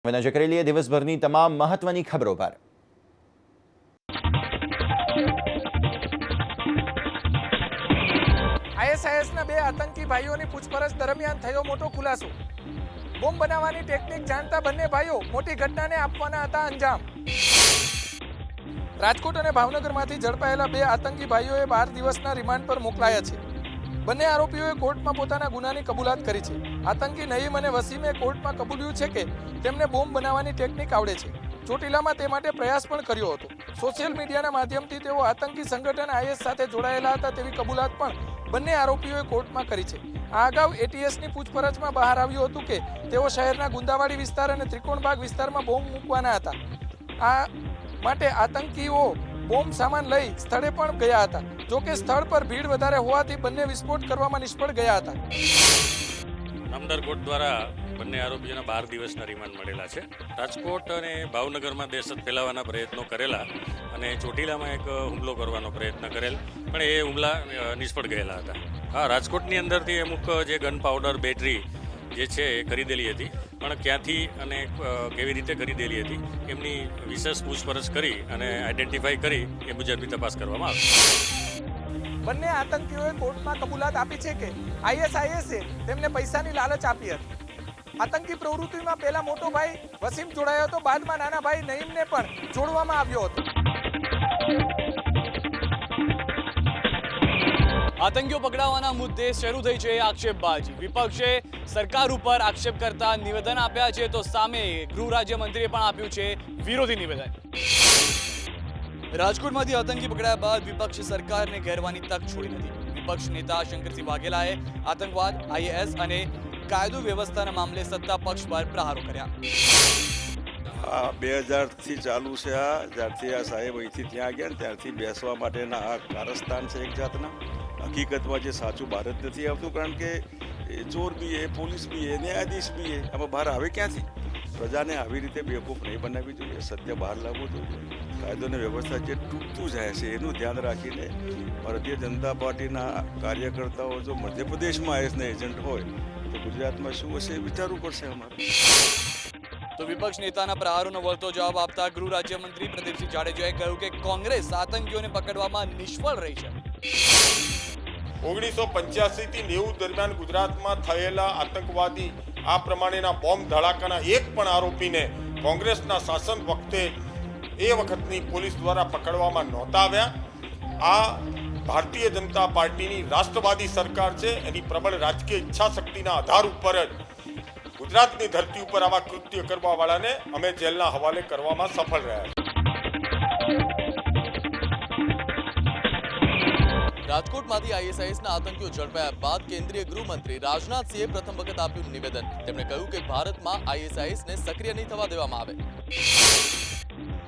હવે નજર કરી લઈએ દિવસભરની તમામ મહત્વની ખબરો પર। આઈએસઆઈએસના 2 આતંકી ભાઈઓની પૂછપરછ દરમિયાન થયો મોટો ખુલાસો। બોમ્બ બનાવવાની ટેકનિક જાણતા બંને ભાઈઓ મોટી ઘટનાને આપવાના હતા અંજામ। રાજકોટ અને ભાવનગરમાંથી ઝડપાયેલા 2 આતંકી ભાઈઓએ 12 દિવસના રિમાન્ડ પર મોકલાયા છે। બંને આરોપીઓએ કોર્ટમાં પોતાના ગુનાની કબૂલાત કરી છે। આતંકી નઈમ અને વસીમે કોર્ટમાં કબૂલ્યું છે કે તેમને બોમ્બ બનાવવાની ટેકનિક આવડે છે। ચોટીલામાં તે માટે પ્રયાસ પણ કર્યો હતો। સોશિયલ મીડિયાના માધ્યમથી તેઓ આતંકી સંગઠન આઈએસ સાથે જોડાયેલા હતા તેવી કબૂલાત પણ બંને આરોપીઓએ કોર્ટમાં કરી છે। આ અગાઉ એટીએસની પૂછપરછમાં બહાર આવ્યું હતું કે તેઓ શહેરના ગુંદાવાડી વિસ્તાર અને ત્રિકોણબાગ વિસ્તારમાં બોમ્બ મૂકવાના હતા। આ માટે આતંકીઓ બોમ્બ સામાન લઈ સ્થળે પણ ગયા હતા। જોકે સ્થળ પર ભીડ વધારે હોવાથી બંને વિસ્ફોટ કરવામાં નિષ્ફળ ગયા હતા। નામદાર કોર્ટ દ્વારા બંને આરોપીઓના 12 દિવસના રિમાન્ડ મળેલા છે। રાજકોટ અને ભાવનગરમાં દહેશત ફેલાવવાના પ્રયત્નો કરેલા અને ચોટીલામાં એક હુમલો કરવાનો પ્રયત્ન કરેલ, પણ એ હુમલા નિષ્ફળ ગયેલા હતા। હા, રાજકોટની અંદરથી અમુક જે ગન પાવડર બેટરી જે છે એ ખરીદેલી હતી, પણ ક્યાંથી અને કેવી રીતે ખરીદેલી હતી એમની વિશેષ પૂછપરછ કરી અને આઈડેન્ટિફાઈ કરી એ મુજબની તપાસ કરવામાં આવી। બંને આતંકીઓએ કોર્ટમાં કબૂલાત આપી છે કે આઈએસઆઈએસે તેમને પૈસાની લાલચ આપી હતી। આતંકી પ્રવૃત્તિમાં પહેલા મોટો ભાઈ વસીમ જોડાયો હતો, બાદમાં નાના ભાઈ નઈમને પણ જોડવામાં આવ્યો હતો। આતંકીઓ પકડાવાના મુદ્દે શરૂ થઈ છે આક્ષેપબાજી। વિપક્ષે સરકાર ઉપર આક્ષેપ કરતા નિવેદન આપ્યા છે, તો સામે ગૃહ રાજ્યમંત્રીએ પણ આપ્યું છે વિરોધી નિવેદન। રાજકોટમાંથી આતંકી પકડાયા બાદ વિપક્ષે સરકારને ઘેરવાની તક છોડી નથી। વિપક્ષ નેતા શંકરસિંહ વાઘેલાએ આતંકવાદ, આઈએસ અને કાયદો વ્યવસ્થાના મામલે સત્તા પક્ષ પર પ્રહારો કર્યા। 2000થી ચાલુ છે। જ્યારથી આ સાહેબ અહીંથી ત્યાં ગયા ને ત્યારથી બેસવા માટેના આ કારસ્તાન છે એક જાતના। હકીકતમાં જે સાચું ભારત નથી આવતું, કારણ કે ચોર બી એ, પોલીસ બી એ, ન્યાયાધીશ બી એ, આમાં બહાર આવે ક્યાંથી? પ્રજાને આવી રીતે બેવકૂફ નહીં બનાવવી જોઈએ, સત્ય બહાર લાવવું જોઈએ। કાયદો અને વ્યવસ્થા જે તૂટતું જાય છે એનું ધ્યાન રાખીને ભારતીય જનતા પાર્ટીના કાર્યકર્તાઓ જો મધ્યપ્રદેશમાં આઈએસના એજન્ટ હોય તો ગુજરાતમાં શું હશે એ વિચારવું પડશે અમારે। તો વિપક્ષ નેતાના પ્રહારોનો વળતો જવાબ આપતા ગૃહ રાજ્યમંત્રી પ્રદીપસિંહ જાડેજાએ કહ્યું કે કોંગ્રેસ આતંકીઓને પકડવામાં નિષ્ફળ રહી છે। 1985 થી 90 દરમિયાન ગુજરાતમાં થયેલા આતંકવાદી આ પ્રમાણેના બોમ્બ ધડાકાના એક પણ આરોપીને કોંગ્રેસના શાસન વખતે એ વખતની પોલીસ દ્વારા પકડવામાં નહોતા આવ્યા। આ ભારતીય જનતા પાર્ટીની રાષ્ટ્રવાદી સરકાર છે, એની પ્રબળ રાજકીય ઈચ્છા શક્તિના આધાર ઉપર જ ગુજરાતની ધરતી ઉપર આવા કૃત્ય કરવા વાળાને અમે જેલના હવાલે કરવામાં સફળ રહ્યા છીએ। રાજકોટમાંથી આઈએસઆઈએસના આતંકીઓ ઝડપાયા બાદ કેન્દ્રીય ગૃહમંત્રી રાજનાથસિંહે પ્રથમ વખત આપ્યું નિવેદન। તેમણે કહ્યું કે ભારતમાં આઈએસઆઈએસને સક્રિય નહીં થવા દેવામાં આવે।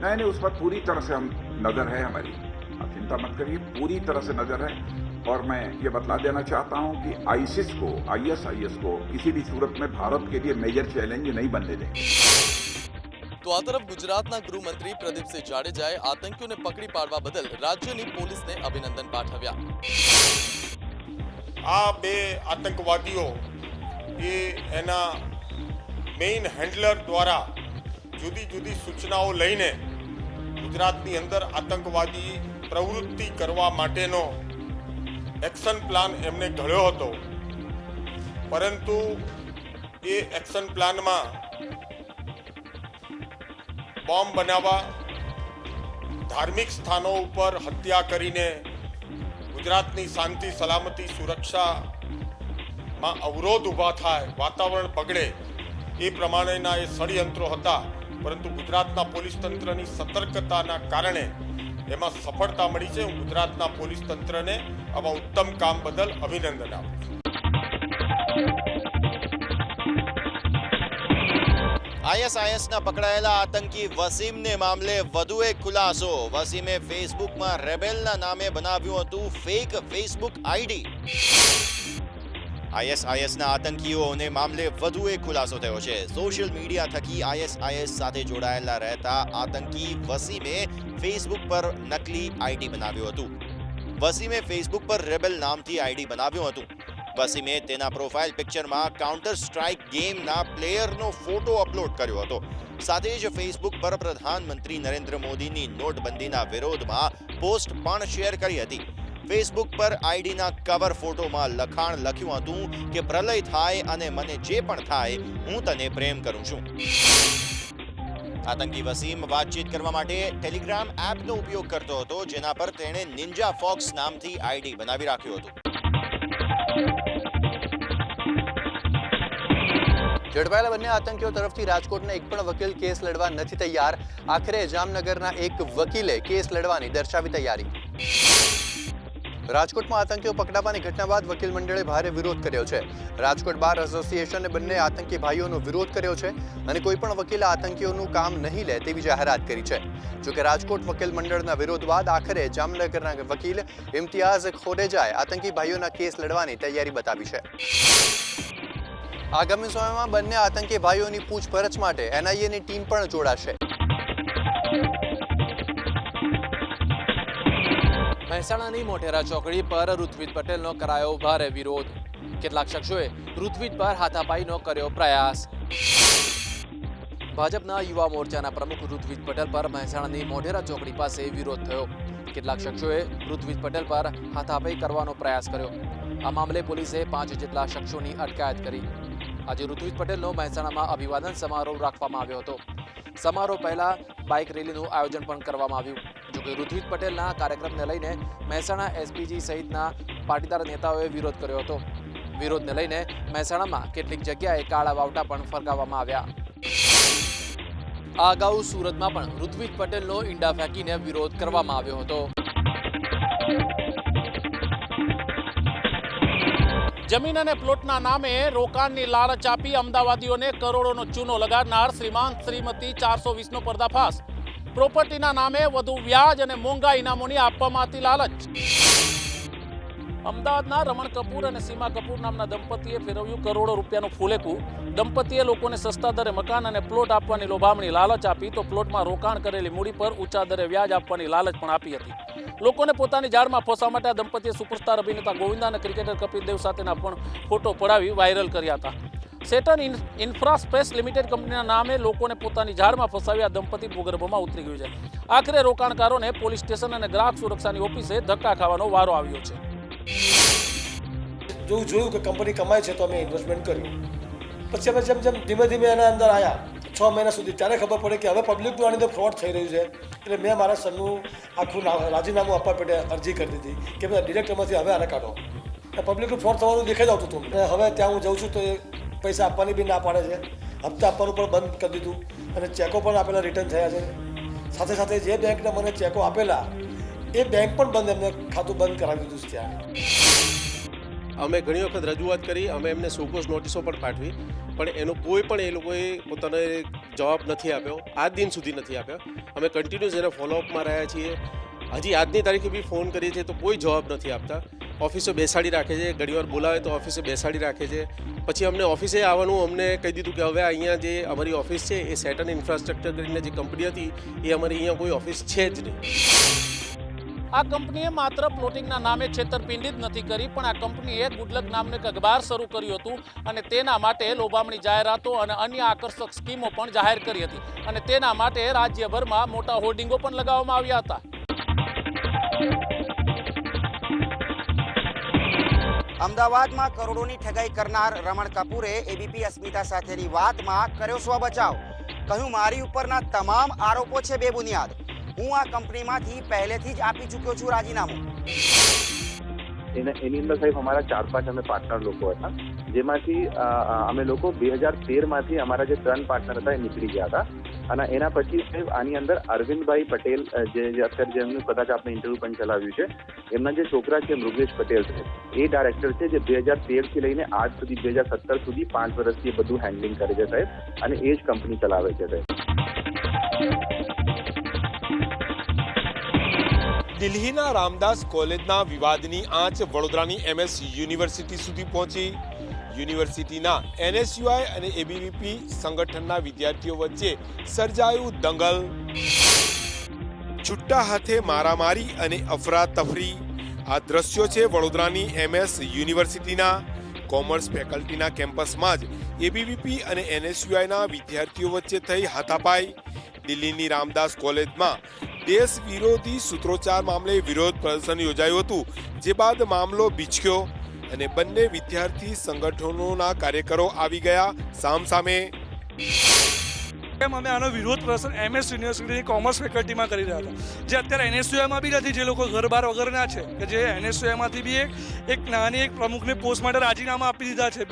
नहीं, उस पर पूरी तरह से हम नजर है हमारी, आप चिंता मत करिए, पूरी तरह से नजर है। और मैं ये बतला देना चाहता हूं कि आईसिस को, आईएसआईएस को किसी भी सूरत में भारत के लिए मेजर चैलेंज नहीं बनने देंगे। તો આ તરફ ગુજરાતના ગૃહમંત્રી પ્રદીપસિંહ જાડેજાએ આતંકીઓને પકડી પાડવા બદલ રાજ્યની પોલીસને અભિનંદન પાઠવ્યા। આ 2 આતંકવાદીઓ એ એના મેઇન હેન્ડલર દ્વારા જુદી જુદી સૂચનાઓ લઈને ગુજરાતની અંદર આતંકવાદી પ્રવૃત્તિ કરવા માટેનો એક્શન પ્લાન એમને ઘડ્યો હતો, પરંતુ એ એક્શન પ્લાનમાં બોમ્બ બનાવવા, ધાર્મિક સ્થાનો ઉપર હત્યા કરીને ગુજરાતની શાંતિ, સલામતી, સુરક્ષામાં અવરોધ ઊભા થાય, વાતાવરણ બગડે એ પ્રમાણેના એ ષડયંત્રો હતા। પરંતુ ગુજરાતના પોલીસ તંત્રની સતર્કતાના કારણે એમાં સફળતા મળી છે। હું ગુજરાતના પોલીસ તંત્રને આવા ઉત્તમ કામ બદલ અભિનંદન આપું છું। આઈએસઆઈએસના પકડાયેલા આતંકી વસીમને મામલે વધુ એક ખુલાસો। વસીમે ફેસબુકમાં રેબેલના નામે બનાવ્યું હતું ફેક ફેસબુક આઈડી। આઈએસઆઈએસના આતંકીઓને મામલે વધુ એક ખુલાસો થયો છે। સોશિયલ મીડિયા થકી આઈએસઆઈએસ સાથે જોડાયેલા રહેતા આતંકી વસીમે ફેસબુક પર નકલી આઈડી બનાવ્યું હતું। વસીમે ફેસબુક પર રેબેલ નામથી આઈડી બનાવ્યું હતું। વસીમે તેના પ્રોફાઇલ પિક્ચરમાં કાઉન્ટર સ્ટ્રાઇક ગેમના પ્લેયરનો ફોટો અપલોડ કર્યો હતો. સાથે જ ફેસબુક પર પ્રધાનમંત્રી નરેન્દ્ર મોદીની નોટબંધીના વિરોધમાં પોસ્ટ પણ શેર કરી હતી. ફેસબુક પર આઈડીના કવર ફોટોમાં લખાણ લખ્યું હતું કે પ્રલય થાય અને મને જે પણ થાય, હું તને પ્રેમ કરું છું. આતંકી વસીમ વાતચીત કરવા માટે ટેલિગ્રામ એપનો ઉપયોગ કરતો હતો, જેના પર તેણે નિન્જા ફોક્સ નામથી આઈડી બનાવી રાખ્યું હતું. ઝડપાયેલા બંને આતંકીઓ તરફથી રાજકોટના એક પણ વકીલ કેસ લડવા નથી તૈયાર. આખરે જામનગરના એક વકીલે કેસ લડવાની દર્શાવી તૈયારી. રાજકોટમાં આતંકીઓ પકડાવાની ઘટના બાદ વકીલ મંડળે ભારે વિરોધ કર્યો છે. રાજકોટ બાર એસોસિએશને બંને આતંકી ભાઈઓનો વિરોધ કર્યો છે અને કોઈ પણ વકીલ આતંકીઓનું કામ નહીં લે તેવી જાહેરાત કરી છે. જોકે રાજકોટ વકીલ મંડળના વિરોધ બાદ આખરે જામનગરના વકીલ ઇમ્તિયાઝ ખોરેજાએ આતંકી ભાઈઓના કેસ લડવાની તૈયારી બતાવી છે. આગામી સમયમાં બંને આતંકી ભાઈઓની પૂછપરછ માટે એનઆઈએની ટીમ પણ જોડાશે. મહેસાણાની મોઢેરા ચોકડી પર ઋત્વિજ પટેલનો કરાયો ભારે વિરોધ. કેટલાક શખ્સોએ ઋત્વિજ પર હાથાપાઈનો કર્યો પ્રયાસ. ભાજપના યુવા મોરચાના પ્રમુખ ઋત્વિજ પટેલ પર મહેસાણાની મોઢેરા ચોકડી પાસે વિરોધ થયો. કેટલાક શખ્સોએ ઋત્વિજ પટેલ પર હાથાપાઈ કરવાનો પ્રયાસ કર્યો. આ મામલે પોલીસે 5 જેટલા શખ્સોની અટકાયત કરી. આજે ઋત્વિજ પટેલનો મહેસાણામાં અભિવાદન સમારોહ રાખવામાં આવ્યો હતો. સમારોહ પહેલા બાઇક રેલીનું આયોજન પણ કરવામાં આવ્યું. જોકે ઋત્વિજ પટેલના કાર્યક્રમને લઈને મહેસાણા એસપીજી સહિતના પાટીદાર નેતાઓએ વિરોધ કર્યો હતો. વિરોધને લઈને મહેસાણામાં કેટલીક જગ્યાએ કાળા વાવટા પણ ફરકાવવામાં આવ્યા. આ અગાઉ સુરતમાં પણ ઋત્વિજ પટેલનો ઈંડા ફેંકીને વિરોધ કરવામાં આવ્યો હતો. જમીન અને પ્લોટના નામે રોકાણની લાલચ આપી અમદાવાદીઓને કરોડોનો ચૂનો લગાડનાર શ્રીમાન શ્રીમતી 420નો પર્દાફાશ. પ્રોપર્ટીના નામે વધુ વ્યાજ અને મોંઘા ઇનામોની આપવામાં આવતી લાલચ. અમદાવાદના રમણ કપૂર અને સીમા કપૂર નામના દંપતીએ ફેરવ્યું કરોડો રૂપિયાનું ફૂલેકું. દંપતીએ લોકોને સસ્તા દરે મકાન અને પ્લોટ આપવાની લોભામણી લાલચ આપી તો પ્લોટમાં રોકાણ કરેલી મૂડી પર ઊંચા દરે વ્યાજ આપવાની લાલચ પણ આપી હતી. લોકોને પોતાની જાળમાં ફસવા માટે આ દંપતીએ સુપરસ્ટાર અભિનેતા ગોવિંદા અને ક્રિકેટર કપિલ દેવ સાથેના પણ ફોટો પડાવી વાયરલ કર્યા હતા. સેટન ઇન્ફ્રાસ્પેસ લિમિટેડ કંપનીના નામે લોકોને પોતાની જાળમાં ફસાવી આ દંપતી ભૂગર્ભમાં ઉતરી ગયું છે. આખરે રોકાણકારોને પોલીસ સ્ટેશન અને ગ્રાહક સુરક્ષાની ઓફિસે ધક્કા ખાવાનો વારો આવ્યો છે. જોયું કે કંપની કમાય છે તો અમે ઇન્વેસ્ટમેન્ટ કર્યું. પછી અમે જેમ ધીમે ધીમે એના અંદર આવ્યા 6 મહિના સુધી, ત્યારે ખબર પડે કે હવે પબ્લિકનું આની અંદર ફ્રોડ થઈ રહ્યું છે. એટલે મેં મારા સનનું આખું રાજીનામું આપવા માટે અરજી કરી દીધી કે ભાઈ ડિરેક્ટરમાંથી હવે આને કાઢો. પબ્લિકનું ફ્રોડ થવાનું દેખાઈ આવતું હતું. હવે ત્યાં હું જઉં છું તો એ પૈસા આપવાની બી ના પાડે છે. હપ્તા આપવાનું પણ બંધ કરી દીધું અને ચેકો પણ આપેલા રિટર્ન થયા છે. સાથે સાથે જે બેંકને મને ચેકો આપેલા એ બેંક પણ બંધ, એમને ખાતું બંધ કરાવી દીધું છે ત્યાં. અમે ઘણી વખત રજૂઆત કરી, અમે એમને સોકોઝ નોટિસો પણ પાઠવી, પણ એનો કોઈ પણ એ લોકોએ પોતાનો જવાબ નથી આપ્યો. આજ દિન સુધી નથી આપ્યો. અમે કન્ટિન્યુઅસ એને ફોલોઅપમાં રહ્યા છીએ. હજી આજની તારીખે બી ફોન કરીએ છીએ તો કોઈ જવાબ નથી આપતા. ઓફિસે બેસાડી રાખે છે, ઘણીવાર બોલાવે તો ઓફિસે બેસાડી રાખે છે. પછી અમને ઓફિસે આવવાનું અમને કહી દીધું કે હવે અહીંયા જે અમારી ઓફિસ છે એ સેટન ઇન્ફ્રાસ્ટ્રક્ચર કરીને જે કંપની હતી એ અમારી અહીંયા કોઈ ઓફિસ છે જ નહીં. આ કંપનીએ માત્ર પ્લોટિંગના નામે છેતરપિંડી જ નથી કરી, પણ આ કંપનીએ ગુડલક નામનું એક અખબાર શરૂ કર્યું હતું અને તેના માટે લોભામણી જાહેરાતો અને અન્ય આકર્ષક સ્કીમો પણ જાહેર કરી હતી અને તેના માટે રાજ્યભરમાં મોટા હોર્ડિંગો પણ લગાવવામાં આવ્યા હતા. અમદાવાદમાં કરોડોની ઠગાઈ કરનાર રમણ કપૂરે એબીપી અસ્મિતા સાથેની વાતમાં કર્યો સ્વબચાવ. કહ્યું, મારી ઉપરના તમામ આરોપો છે બેબુનિયાદ. હું આ કંપનીમાંથી પહેલેથી જ આપી ચૂક્યો છું રાજીનામું. એની અંદર સાહેબ અમારા 4-5 અમે પાર્ટનર લોકો હતા, જેમાંથી અમે લોકો 2013માંથી અમારા જે 3 પાર્ટનર હતા એ નીકળી ગયા હતા. અને એના પછી સાહેબ આની અંદર અરવિંદભાઈ પટેલ જે અત્યારે જેમનું કદાચ આપણે ઇન્ટરવ્યુ પણ ચલાવ્યું છે, એમના જે છોકરા છે મૃગેશ પટેલ છે, એ ડાયરેક્ટર છે જે 2013થી લઈને આજ સુધી 2017 સુધી 5 વર્ષથી બધું હેન્ડલિંગ કરે છે સાહેબ, અને એ જ કંપની ચલાવે છે સાહેબ. દિલ્હીના રામદાસ કોલેજના વિવાદની આંચ વડોદરાની MS યુનિવર્સિટી સુધી પહોંચી. યુનિવર્સિટીના NSUI અને ABVP સંગઠનના વિદ્યાર્થીઓ વચ્ચે સર્જાયું દંગલ. છુટ્ટા હાથે મારામારી અને અફરાતફરી. આ દ્રશ્યો છે વડોદરાની MS યુનિવર્સિટીના. કોમર્સ ફેકલ્ટીના કેમ્પસમાં જ એબીવીપી અને એનએસયુઆઈના વિદ્યાર્થીઓ વચ્ચે થઈ હાથાપાઈ. દિલ્હીની રામદાસ કોલેજમાં દેશ વિરોધી સૂત્રોચ્ચાર મામલે વિરોધ પ્રદર્શન યોજાયું હતું, જે બાદ મામલો બીચક્યો અને બંને વિદ્યાર્થી સંગઠનોના કાર્યકરો આવી ગયા સામસામે. અમે આનો વિરોધ પ્રદર્શન એમએસ યુનિવર્સિટીની કોમર્સ ફેકલ્ટીમાં કરી રહ્યા હતા, જે અત્યારે એનએસયુઆઈમાં બી નથી, જે લોકો ઘર બાર વગરના છે, કે જે એનએસયુઆઈમાંથી બી એક નાની એક પ્રમુખને પોસ્ટ માટે રાજીનામા આપી દીધા છે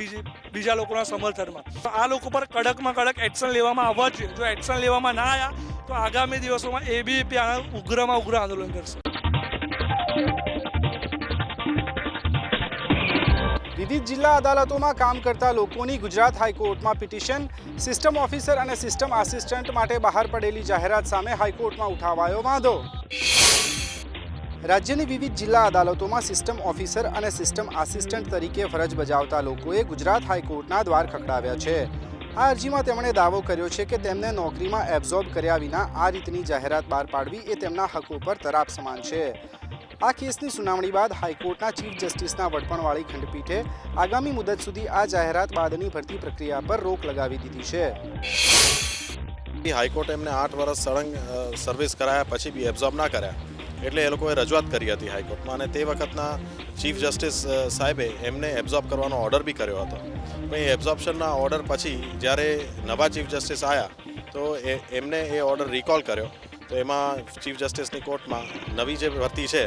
બીજા લોકોના સમર્થનમાં. આ લોકો પર કડકમાં કડક એક્શન લેવામાં આવવા જોઈએ. જો એક્શન લેવામાં ના આવ્યા તો આગામી દિવસોમાં એબીવીપી આના ઉગ્રમાં ઉગ્ર આંદોલન કરશે. વિવિધ જિલ્લા અદાલતોમાં કામ કરતા લોકોની ગુજરાત હાઈકોર્ટમાં પિટિશન. સિસ્ટમ ઓફિસર અને સિસ્ટમ આસિસ્ટન્ટ માટે બહાર પડેલી જાહેરાત સામે હાઈકોર્ટમાં ઉઠાવાયો વાંધો. રાજ્યની વિવિધ જિલ્લા અદાલતોમાં સિસ્ટમ ઓફિસર અને સિસ્ટમ આસિસ્ટન્ટ તરીકે ફરજ બજાવતા લોકોએ ગુજરાત હાઈકોર્ટના દ્વાર ખખડાવ્યા છે. આ અરજીમાં તેમણે દાવો કર્યો છે કે તેમને નોકરીમાં એબ્ઝોર્બ કર્યા વિના આ રીતની જાહેરાત બહાર પાડવી એ તેમના હકો પર તરાપ સમાન છે. આ કેસની સુનાવણી બાદ હાઈકોર્ટના ચીફ જસ્ટિસના વડપણવાળી ખંડપીઠે આગામી મુદત સુધી આ જાહેરાત બાદની ભરતી પ્રક્રિયા પર રોક લગાવી દીધી છે. હાઈકોર્ટે એમને 8 વર્ષ સળંગ સર્વિસ કરાયા પછી બી એબ્ઝોર્બ ના કર્યા, એટલે એ લોકોએ રજૂઆત કરી હતી હાઈકોર્ટમાં, અને તે વખતના ચીફ જસ્ટિસ સાહેબે એમને એબ્ઝોર્બ કરવાનો ઓર્ડર બી કર્યો હતો. પણ એ એબ્ઝોર્પ્શનના ઓર્ડર પછી જ્યારે નવા ચીફ જસ્ટિસ આવ્યા તો એમને એ ઓર્ડર રિકોલ કર્યો. તો એમાં ચીફ જસ્ટિસની કોર્ટમાં નવી જે ભરતી છે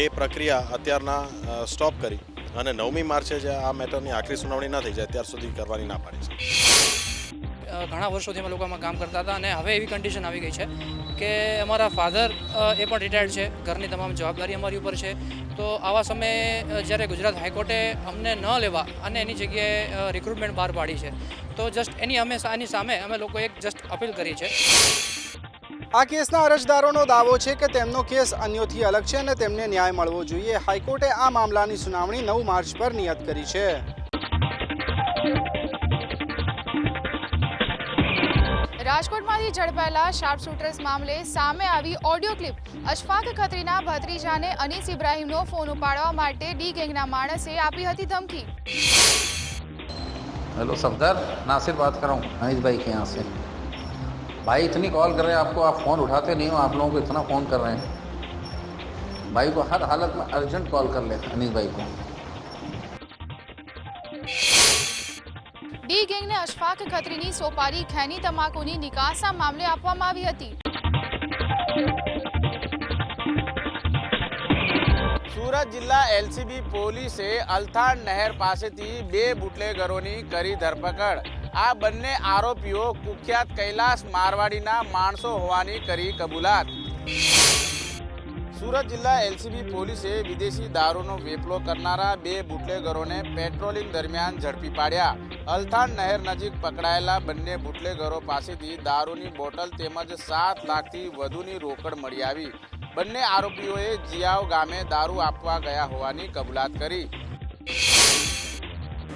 એ પ્રક્રિયા અત્યારના સ્ટોપ કરી અને 9મી માર્ચે જે આ મેટરની આખરી સુનાવણી ના થઈ જાય ત્યાર સુધી કરવાની ના પાડી છે. ઘણા વર્ષોથી અમે લોકો આમાં કામ કરતા હતા અને હવે એવી કન્ડિશન આવી ગઈ છે કે અમારા ફાધર એ પણ રિટાયર્ડ છે, ઘરની તમામ જવાબદારી અમારી ઉપર છે. તો આવા સમયે જ્યારે ગુજરાત હાઈકોર્ટે અમને ન લેવા અને એની જગ્યાએ રિક્રુટમેન્ટ બહાર પાડી છે, તો જસ્ટ આની સામે અમે લોકો એક જસ્ટ અપીલ કરી છે. આ કેસના અરજદારોનો દાવો છે કે તેમનો કેસ અન્યોથી અલગ છે અને તેમને ન્યાય મળવો જોઈએ. હાઈકોર્ટે આ મામલાની સુનાવણી 9 માર્ચ પર નિયત કરી છે. રાજકોટમાંથી ઝડપાયેલા શાર્પ શૂટર્સ મામલે સામે આવી ઓડિયો ક્લિપ. અશફાક ખત્રીના ભત્રીજાને અનીસ ઇબ્રાહીમનો ફોન ઉપાડવા માટે ડી ગેંગના માણસે આપી હતી ધમકી. हेलो सरदार, नासिर बात कर रहा हूँ अनिस भाई के यहाँ से. भाई इतनी कॉल कर रहे हैं आपको, आप फ़ोन उठाते नहीं हो, आप लोगों को इतना फ़ोन कर रहे हैं. भाई को हर हालत में अर्जेंट कॉल कर ले अनिस भाई को. ડી ગેંગને અશફાક ખત્રીની સોપારી ખૈની તમાકુની નિકાસના મામલે આપવામાં આવી હતી. સુરત જિલ્લા એલસીબી પોલીસે અલથાણ નહેર પાસેથી 2 બુટલેગરોની કરી ધરપકડ. આ બંને આરોપીઓ કુખ્યાત કૈલાસ મારવાડીના માણસો હોવાની કરી કબૂલાત. સુરત જિલ્લા એલસીબી પોલીસે વિદેશી દારૂનો વેપલો કરનારા 2 બુટલેગરોને પેટ્રોલિંગ દરમિયાન ઝડપી પાડ્યા. અલથાણ નહેર નજીક પકડાયેલા બંને બુટલેગરો પાસેથી દારૂની બોટલ તેમજ 7 લાખથી વધુની રોકડ મળી આવી. બંને આરોપીઓએ જીયાવ ગામે દારૂ આપવા ગયા હોવાની કબૂલાત કરી.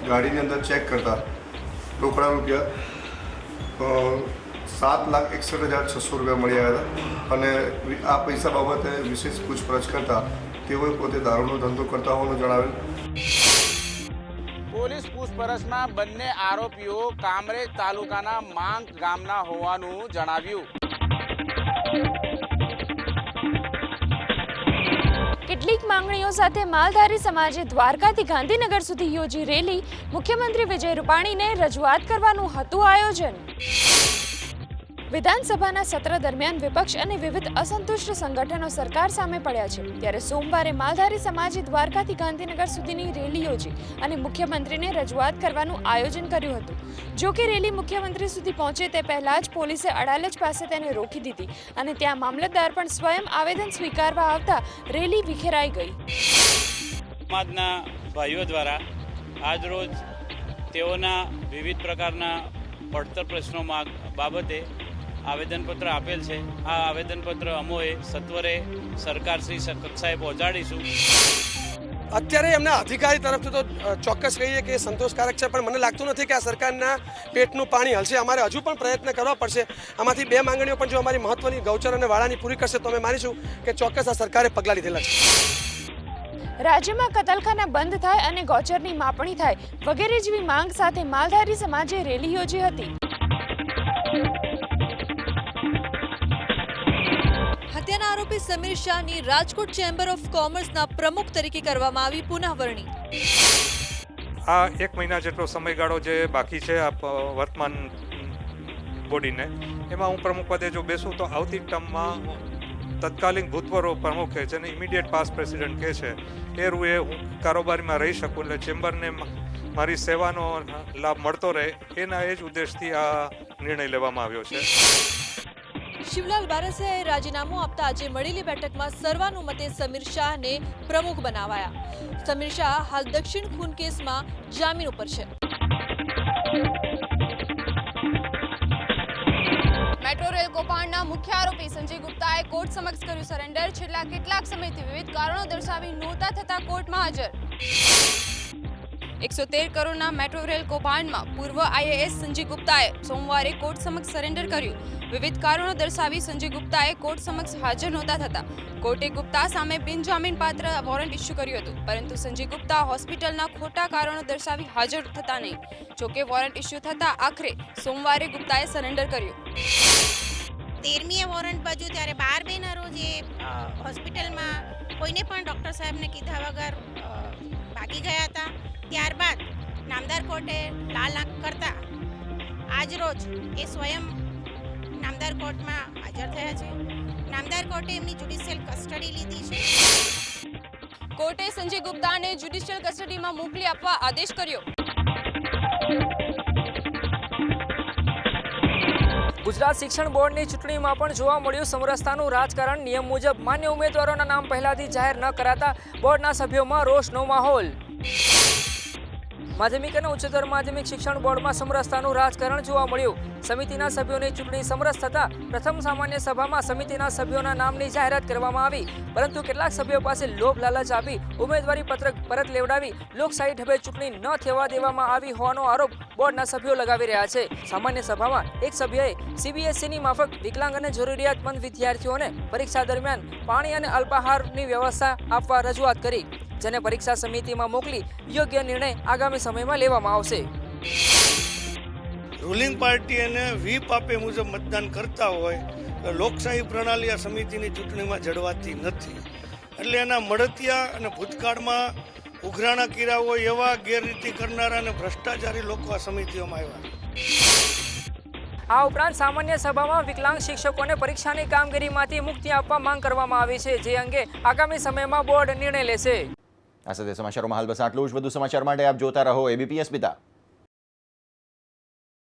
ગાડીની અંદર ચેક કરતા રોકડા રૂપિયા 7,61,600 રૂપિયા મળી આવ્યા હતા અને આ પૈસા બાબતે વિશેષ પૂછપરછ કરતા તેઓએ પોતે દારૂનો ધંધો કરતા હોવાનું જણાવેલ. પોલીસ પૂછપરછમાં બંને આરોપીઓ કામરેજ તાલુકાના માંગ ગામના હોવાનું જણાવ્યું. કેટલીક માંગણીઓ સાથે માલધારી સમાજે દ્વારકાથી ગાંધીનગર સુધી યોજી રેલી. મુખ્યમંત્રી વિજય રૂપાણીને રજૂઆત કરવાનું હતું આયોજન. વિધાનસભાના સત્ર દરમિયાન વિપક્ષ અને વિવિધ અસંતુષ્ટ સંગઠનો સરકાર સામે પડ્યા છે, ત્યારે સોમવારે માલધારી સમાજે દ્વારકાથી ગાંધીનગર સુધીની રેલી યોજી અને મુખ્યમંત્રીને રજૂઆત કરવાનું આયોજન કર્યું હતું. જો કે રેલી મુખ્યમંત્રી સુધી પહોંચે તે પહેલા જ પોલીસે અડાલજ પાસે તેને રોકી દીધી અને ત્યાં મામલતદાર પણ સ્વયં આવેદન સ્વીકારવા આવતા રેલી વિખેરાઈ ગઈ. સમાજના ભાઈઓ દ્વારા આજરોજ તેઓના વિવિધ પ્રકારના પડતર પ્રશ્નો બાબતે આવેદનપત્ર આપેલ છે. આ આવેદનપત્ર અમોએ સત્વરે સરકારશ્રી કક્ષાએ પહોંચાડીશું. અત્યારે એમના અધિકારી તરફથી તો ચોક્કસ કહીએ કે સંતોષકારક છે, પણ મને લાગતું નથી કે આ સરકારના પેટનું પાણી હલશે. અમારે હજુ પણ પ્રયત્ન કરવા પડશે. આમાંથી 2 માંગણીઓ પણ જો અમારી મહત્વની ગૌચર અને વાડાની પૂરી કરશે તો અમે માનીશું કે ચોક્કસ આ સરકારે પગલાં લીધેલા છે. રાજ્યમાં કતલખાના બંધ થાય અને ગૌચરની માપણી થાય વગેરે જેવી માંગ સાથે માલધારી સમાજે રેલી યોજી હતી. હત્યાના આરોપી સમીર શાહની રાજકોટ ચેમ્બર ઓફ કોમર્સના પ્રમુખ તરીકે કરવામાં આવી પુનઃવરણી. આ 1 મહિના જેટલો સમયગાળો જે બાકી છે આ વર્તમાન બોડીને, એમાં હું પ્રમુખ પદે જો બેસું તો આવતી ટર્મમાં તત્કાલીન ભૂતપૂર્વ પ્રમુખે જેને ઇમિડિયેટ પાસ પ્રેસિડેન્ટ કહે છે એ રૂએ હું કારોબારીમાં રહી શકું, એટલે ચેમ્બરને મારી સેવાનો લાભ મળતો રહે, એના એ જ ઉદ્દેશથી આ નિર્ણય લેવામાં આવ્યો છે. શિવલાલ બારસિયાએ રાજીનામું આપતા આજે મળેલી બેઠકમાં સર્વાનુમતે સમીર શાહને પ્રમુખ બનાવાયા. સમીર શાહ હાલ દક્ષિણ ખૂન કેસમાં જામીન ઉપર છે. મેટ્રો રેલ કૌભાંડના મુખ્ય આરોપી સંજય ગુપ્તાએ કોર્ટ સમક્ષ કર્યું સરેન્ડર. છેલ્લા કેટલાક સમયથી વિવિધ કારણો દર્શાવી નહોતા થતા કોર્ટમાં હાજર. 113 કરોડના મેટ્રો રેલ કૌભાંડમાં પૂર્વ IAS સંજય ગુપ્તાએ સોમવારે કોર્ટ સમક્ષ સરેન્ડર કર્યું. વિવિધ કારણો દર્શાવી સંજય ગુપ્તાએ કોર્ટ સમક્ષ હાજર નહોતા થતા. કોર્ટે ગુપ્તા સામે બિનજામીનપાત્ર વોરંટ ઇસ્યુ કર્યું હતું, પરંતુ સંજય ગુપ્તા હોસ્પિટલના ખોટા કારણો દર્શાવી હાજર થતા નહીં. જોકે વોરંટ ઇસ્યુ થતા આખરે સોમવારે ગુપ્તાએ સરેન્ડર કર્યું. 13મીએ વોરંટ બાજુ ત્યારે 12 રોજ એ હોસ્પિટલમાં કોઈને પણ ડૉક્ટર સાહેબને કીધા વગર ભાગી ગયા હતા. ત્યારબાદ નામદાર કોર્ટે લાલ આંખ કરતા આજ રોજ એ સ્વયં નામદાર કોર્ટમાં હાજર થયા છે. નામદાર કોર્ટે એમની જ્યુડિશિયલ કસ્ટડી લીધી છે. કોર્ટે સંજય ગુપ્તાને જ્યુડિશિયલ કસ્ટડીમાં મોકલી આપવા આદેશ કર્યો. ગુજરાત શિક્ષણ બોર્ડની ચૂંટણીમાં પણ જોવા મળ્યું સમરસતાનું રાજકારણ. નિયમ મુજબ માન્ય ઉમેદવારોના નામ પહેલાથી જાહેર ન કરાતા બોર્ડના સભ્યોમાં રોષનો માહોલ. માધ્યમિક અને ઉચ્ચતર માધ્યમિક શિક્ષણ બોર્ડમાં સમરસતાનું રાજકારણ જોવા મળ્યું. સમિતિના સભ્યોની ચૂંટણી સમરસ થતા પ્રથમ સામાન્ય સભામાં સમિતિના સભ્યોના નામની જાહેરાત કરવામાં આવી, પરંતુ કેટલાક સભ્યો પાસે લોભ લાલચ આપી ઉમેદવારી પત્રક પરત લેવડાવી લોકશાહી ઢબે ચૂંટણી ન થવા દેવામાં આવી હોવાનો આરોપ બોર્ડના સભ્યો લગાવી રહ્યા છે. સામાન્ય સભામાં એક સભ્યએ CBSEની માફક વિકલાંગ અને જરૂરિયાતમંદ વિદ્યાર્થીઓને પરીક્ષા દરમિયાન પાણી અને અલ્પાહારની વ્યવસ્થા આપવા રજૂઆત કરી, જેને પરીક્ષા સમિતિમાં મોકલી યોગ્ય નિર્ણય આગામી સમયમાં લેવામાં આવશે. રૂલિંગ પાર્ટી અને વ્હીપ આપે મુજબ મતદાન કરતા હોય તો લોકશાહી પ્રણાલી આ સમિતિની ચૂંટણીમાં જળવાતી નથી. એટલે એના મળતિયા અને ભૂતકાળમાં ઉઘરાણા કર્યા હોય એવા ગેરરીતિ કરનારા અને ભ્રષ્ટાચારી લોકો આ સમિતિઓમાં આવ્યા. આ ઉપરાંત સામાન્ય સભામાં વિકલાંગ શિક્ષકોને પરીક્ષાની કામગીરીમાંથી મુક્તિ આપવા માંગ કરવામાં આવી છે, જે અંગે આગામી સમયમાં બોર્ડ નિર્ણય લેશે. આ સાથે સમાચારોમાં હાલ બસ આટલું જ. વધુ સમાચાર માટે આપ જોતા રહો ABP અસ્મિતા.